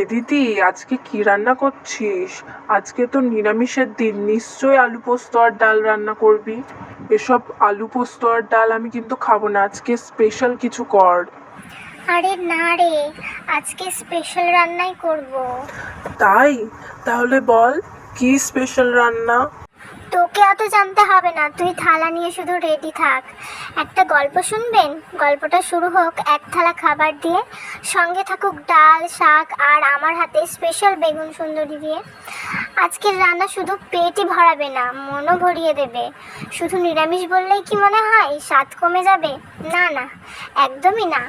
এ দিদি, আজকে কি রান্না করছিস? আজকে তো নিরামিষের দিন, নিশ্চয়ই আলু পোস্ত আর ডাল রান্না করবি। এসব আলু পোস্ত আর ডাল আমি কিন্তু খাবো না, আজকে স্পেশাল কিছু কর। আরে না রে, আজকে স্পেশাল রান্নাই করব। তাই? তাহলে বল, কি স্পেশাল রান্না? তোকে অত জানতে হবে না, তুই থালা নিয়ে শুধু রেডি থাক। একটা গল্প শুনবেন? গল্পটা শুরু হোক এক থালা খাবার দিয়ে, সঙ্গে থাকুক ডাল, শাক আর আমার হাতে স্পেশাল বেগুন সুন্দরী দিয়ে। আজকের রান্না শুধু পেটই ভরাবে না, মনও ভরিয়ে দেবে। শুধু নিরামিষ বললেই কি মনে হয় স্বাদ কমে যাবে? না না, একদমই না।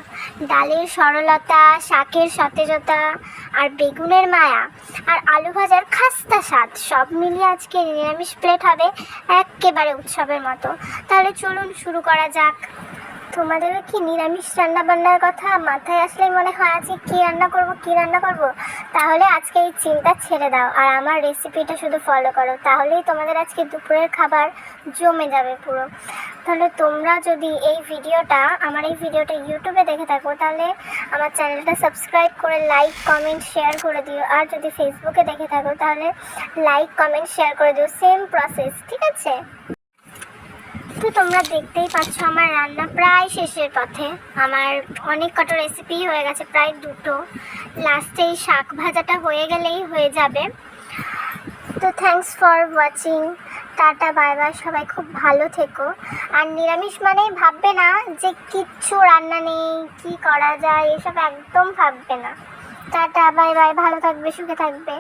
ডালের সরলতা, শাকের সতেজতা আর বেগুনের মায়া আর আলু ভাজার খাস্তা স্বাদ সব মিলিয়ে আজকে নিরামিষ প্লেট হবে একেবারে উৎসবের মতো। তাহলে চলুন শুরু করা যাক। তোমাদেরও কি নিরামিষ রান্না বান্নার কথা মাথায় আসলেই মনে হয় আজকে কী রান্না করব? তাহলে আজকে এই চিন্তা ছেড়ে দাও আর আমার রেসিপিটা শুধু ফলো করো, তাহলেই তোমাদের আজকে দুপুরের খাবার জমে যাবে পুরো। তাহলে তোমরা যদি আমার এই ভিডিওটা ইউটিউবে দেখে থাকো, তাহলে আমার চ্যানেলটা সাবস্ক্রাইব করে লাইক কমেন্ট শেয়ার করে দিও। আর যদি ফেসবুকে দেখে থাকো তাহলে লাইক কমেন্ট শেয়ার করে দিও, সেম প্রসেস, ঠিক আছে? তো তোমরা দেখতেই পাচ্ছ আমার রান্না প্রায় শেষের পথে। আমার অনেক কটা রেসিপি হয়ে গেছে, প্রায় দুটো। লাস্টে এই শাক ভাজাটা হয়ে গেলেই হয়ে যাবে। তো thanks for watching, tata bye bye, সবাই খুব ভালো থেকো। আর নিরামিষ মানেই ভাববে না যে কিচ্ছু রান্না নেই, কি করা যায়, এসব একদম ভাববে না। টাটা বাই বাই, ভালো থাকবে, সুখে থাকবে।